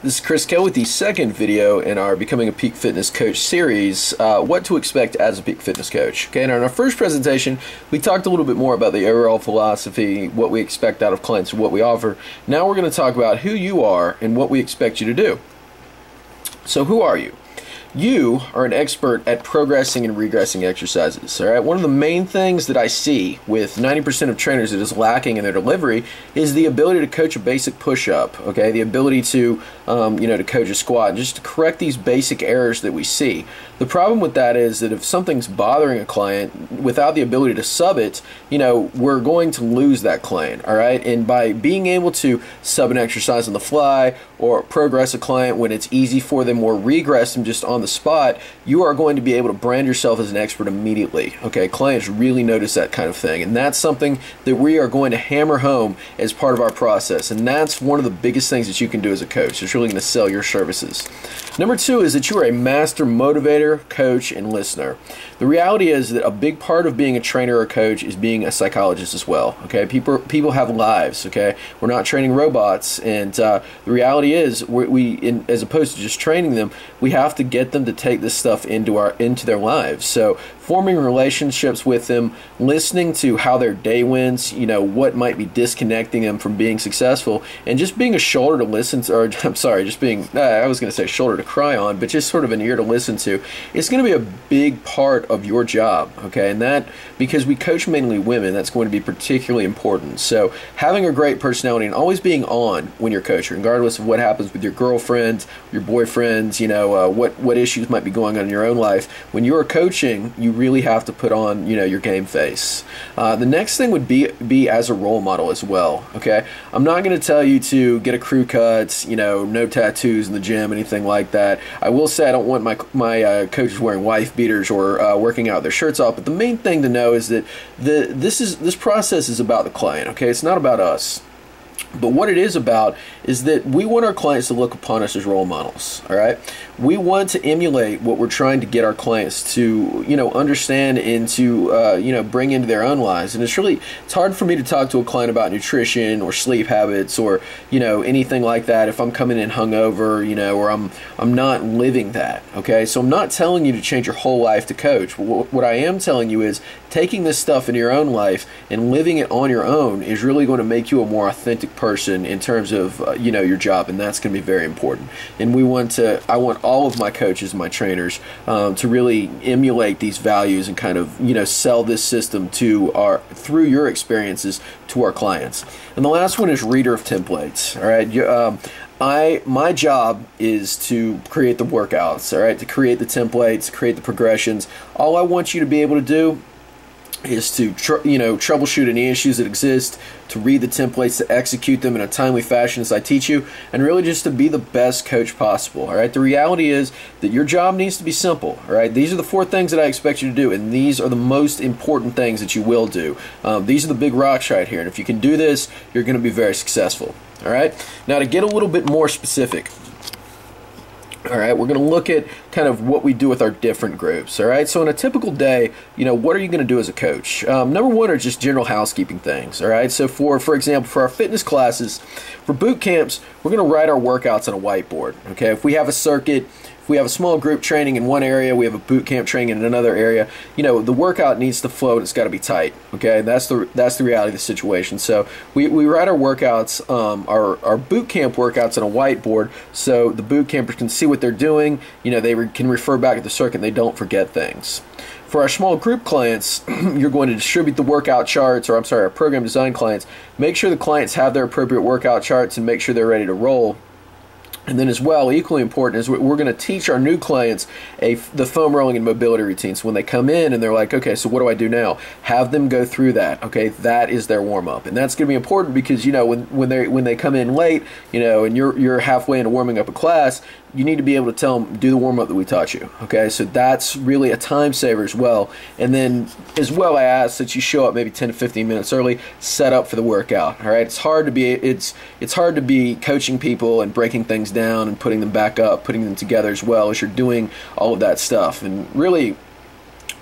This is Chris Kell with the second video in our Becoming a Peak Fitness Coach series, what to expect as a peak fitness coach. Okay, and in our first presentation, we talked a little bit more about the overall philosophy, what we expect out of clients, and what we offer. Now we're going to talk about who you are and what we expect you to do. So who are you? You are an expert at progressing and regressing exercises. All right. One of the main things that I see with 90% of trainers that is lacking in their delivery is the ability to coach a basic push-up. Okay, the ability to to coach a squat, just to correct these basic errors that we see. The problem with that is that if something's bothering a client, without the ability to sub it, we're going to lose that client. All right, and by being able to sub an exercise on the fly or progress a client when it's easy for them, or regress them just on the spot, you are going to be able to brand yourself as an expert immediately. Okay, clients really notice that kind of thing, and that's something that we are going to hammer home as part of our process, and that's one of the biggest things that you can do as a coach. It's really going to sell your services. Number two is that you are a master motivator, coach, and listener. The reality is that a big part of being a trainer or coach is being a psychologist as well. Okay, people have lives. Okay, we're not training robots, and the reality is as opposed to just training them, we have to get them to take this stuff into their lives. So forming relationships with them, listening to how their day went, what might be disconnecting them from being successful, and just being a shoulder to listen to, or I'm sorry, just being, I was going to say shoulder to cry on, but just sort of an ear to listen to. It's going to be a big part of your job, okay? And that, because we coach mainly women, that's going to be particularly important. So having a great personality and always being on when you're coaching, regardless of what happens with your girlfriend, your boyfriends, what issues might be going on in your own life. When you're coaching, you really have to put on, your game face. The next thing would be as a role model as well, okay? I'm not going to tell you to get a crew cut, no tattoos in the gym, anything like that. I will say I don't want my coaches wearing wife beaters or working out their shirts off, but the main thing to know is that this process is about the client, okay? It's not about us. But what it is about is that we want our clients to look upon us as role models, all right? We want to emulate what we're trying to get our clients to, understand and to, bring into their own lives. And it's hard for me to talk to a client about nutrition or sleep habits or, anything like that if I'm coming in hungover, or I'm not living that, okay? So I'm not telling you to change your whole life to coach. What I am telling you is taking this stuff in your own life and living it on your own is really going to make you a more authentic person in terms of your job, and that's going to be very important. And I want all of my coaches, my trainers, to really emulate these values and kind of sell this system through your experiences to our clients. And the last one is reader of templates. All right, my job is to create the workouts. All right, to create the templates, create the progressions. All I want you to be able to do is to troubleshoot any issues that exist, to read the templates, to execute them in a timely fashion as I teach you, and really just to be the best coach possible. All right, the reality is that your job needs to be simple. All right, these are the 4 things that I expect you to do, and these are the most important things that you will do. These are the big rocks right here, and if you can do this, you're going to be very successful. All right, now to get a little bit more specific. All right, we're going to look at kind of what we do with our different groups. All right, so in a typical day, what are you going to do as a coach? Number one are just general housekeeping things. All right, so for example, for our fitness classes, for boot camps, we're going to write our workouts on a whiteboard. Okay, if we have a circuit, if we have a small group training in one area, we have a boot camp training in another area, the workout needs to flow and it's got to be tight. Okay, that's the reality of the situation. So we write our workouts, our boot camp workouts on a whiteboard, so the boot campers can see what they're doing. They can refer back to the circuit and they don't forget things. For our small group clients, you're going to distribute the workout charts, or our program design clients. Make sure the clients have their appropriate workout charts and make sure they're ready to roll. And then as well, equally important is we're going to teach our new clients the foam rolling and mobility routine. So when they come in and they're like, okay, so what do I do now? Have them go through that. Okay, that is their warm up, and that's going to be important because when they come in late, and you're halfway into warming up a class, you need to be able to tell them, do the warm-up that we taught you. Okay, so that's really a time saver as well. And then as well, I ask that you show up maybe 10 to 15 minutes early, set up for the workout. All right, it's hard to be coaching people and breaking things down and putting them back up, putting them together as well as you're doing all of that stuff. And really,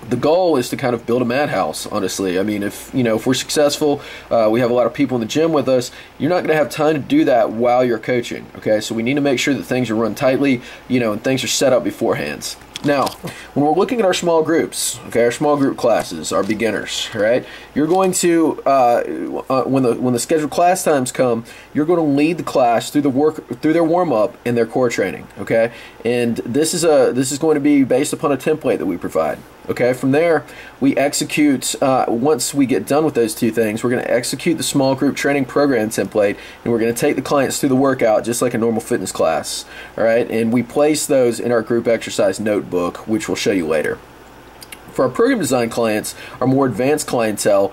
The goal is to kind of build a madhouse, honestly. I mean, if we're successful, we have a lot of people in the gym with us, you're not going to have time to do that while you're coaching, okay? So we need to make sure that things are run tightly, and things are set up beforehand. Now, when we're looking at our small groups, okay, our small group classes, our beginners, right? You're going to when the scheduled class times come, you're going to lead the class through their warm up and their core training, okay? And this is going to be based upon a template that we provide. Okay, from there, we execute, once we get done with those two things, we're going to execute the small group training program template, and we're going to take the clients through the workout just like a normal fitness class, all right? And we place those in our group exercise notebook, which we'll show you later. For our program design clients, our more advanced clientele,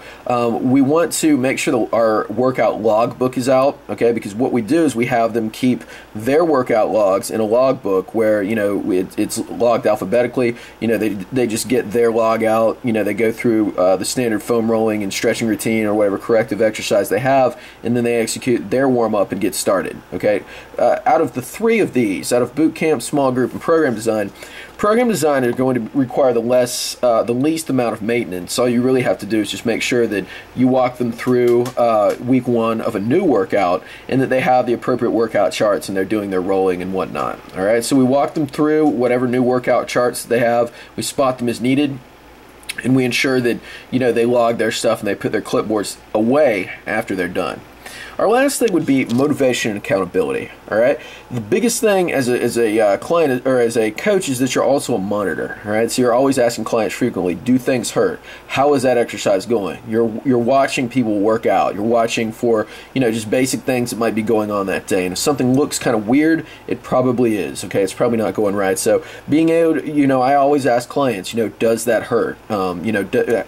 we want to make sure that our workout log book is out, okay? Because what we do is we have them keep their workout logs in a log book where, it's logged alphabetically. They just get their log out. They go through the standard foam rolling and stretching routine or whatever corrective exercise they have, and then they execute their warm-up and get started, okay? Out of the three of these, out of boot camp, small group, and program design are going to require the least amount of maintenance. All you really have to do is just make sure that you walk them through week one of a new workout and that they have the appropriate workout charts and they're doing their rolling and whatnot. All right, so we walk them through whatever new workout charts they have. We spot them as needed, and we ensure that they log their stuff and they put their clipboards away after they're done. Our last thing would be motivation and accountability. All right, the biggest thing as a client or as a coach is that you're also a monitor. All right, so you're always asking clients frequently, do things hurt? How is that exercise going? You're watching people work out. You're watching for just basic things that might be going on that day. And if something looks kind of weird, it probably is. Okay, it's probably not going right. So being able to, I always ask clients, does that hurt?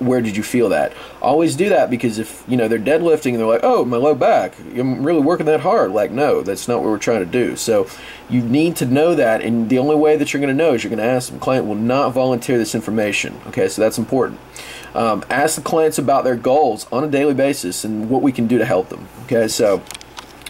Where did you feel that? Always do that, because if they're deadlifting and they're like, oh, my low back, I'm really working that hard. Like, no, that's not what we're trying to do. So you need to know that, and the only way that you're going to know is you're going to ask them. Client will not volunteer this information. Okay, so that's important. Ask the clients about their goals on a daily basis and what we can do to help them. Okay, so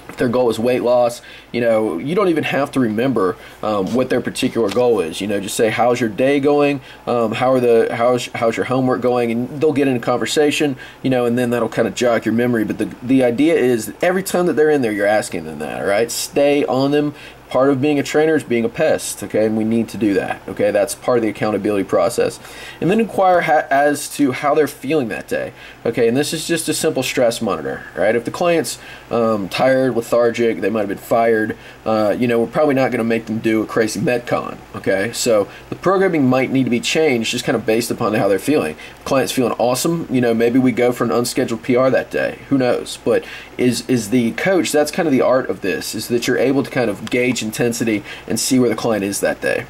if their goal is weight loss, you don't even have to remember what their particular goal is. Just say, how's your day going? How's your homework going? And they'll get in a conversation, and then that'll kind of jog your memory. But the idea is that every time that they're in there, you're asking them that, all right? Stay on them. Part of being a trainer is being a pest, okay, and we need to do that, okay? That's part of the accountability process. And then inquire as to how they're feeling that day, okay? And this is just a simple stress monitor, right? If the client's tired, lethargic, they might have been fired, we're probably not going to make them do a crazy Metcon, okay? So the programming might need to be changed just kind of based upon how they're feeling. If the client's feeling awesome, maybe we go for an unscheduled PR that day. Who knows? But is the coach, that's kind of the art of this, is that you're able to kind of gauge intensity and see where the client is that day.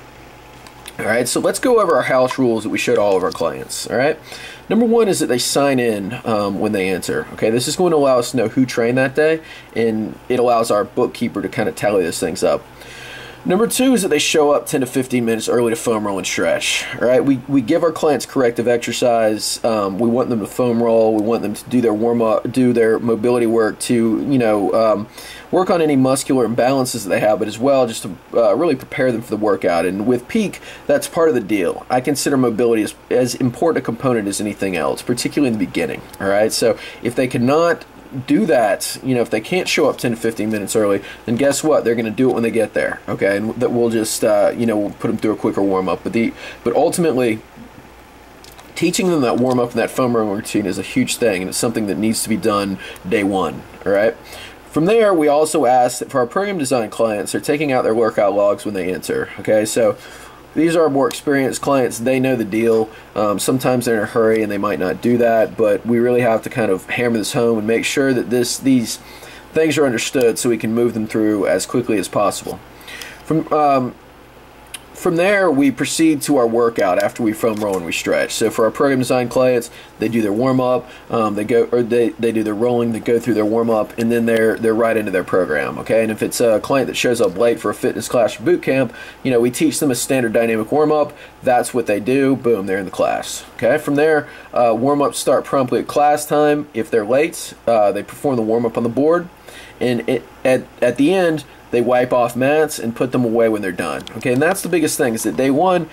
All right, so let's go over our house rules that we showed all of our clients. All right, number one is that they sign in when they enter. Okay, this is going to allow us to know who trained that day, and it allows our bookkeeper to kind of tally those things up. Number two is that they show up 10 to 15 minutes early to foam roll and stretch. All right, we give our clients corrective exercise. We want them to foam roll. We want them to do their warm up, do their mobility work, to work on any muscular imbalances that they have, but as well just to really prepare them for the workout. And with Peak, that's part of the deal. I consider mobility as important a component as anything else, particularly in the beginning. All right, so if they cannot do that, if they can't show up 10 to 15 minutes early, then guess what? They're going to do it when they get there, okay? And that we'll just, we'll put them through a quicker warm-up. But ultimately, teaching them that warm-up and that foam rolling routine is a huge thing, and it's something that needs to be done day one, all right? From there, we also ask that for our program design clients, they're taking out their workout logs when they enter, okay? So these are more experienced clients. They know the deal. Sometimes they're in a hurry and they might not do that, but we really have to kind of hammer this home and make sure that these things are understood so we can move them through as quickly as possible. From there, we proceed to our workout after we foam roll and we stretch. So for our program design clients, they do their warm up, they do their rolling, they go through their warm up, and then they're right into their program. Okay, and if it's a client that shows up late for a fitness class or boot camp, we teach them a standard dynamic warm up. That's what they do. Boom, they're in the class. Okay, from there, warm ups start promptly at class time. If they're late, they perform the warm up on the board, and at the end, they wipe off mats and put them away when they're done. Okay, and that's the biggest thing, is that day one,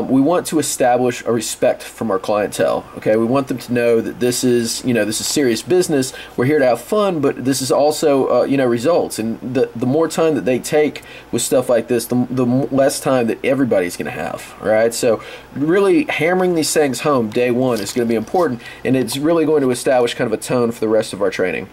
we want to establish a respect from our clientele. Okay, we want them to know that this is, this is serious business. We're here to have fun, but this is also, results. And the more time that they take with stuff like this, the less time that everybody's going to have. All right, so really hammering these things home day one is going to be important, and it's really going to establish kind of a tone for the rest of our training.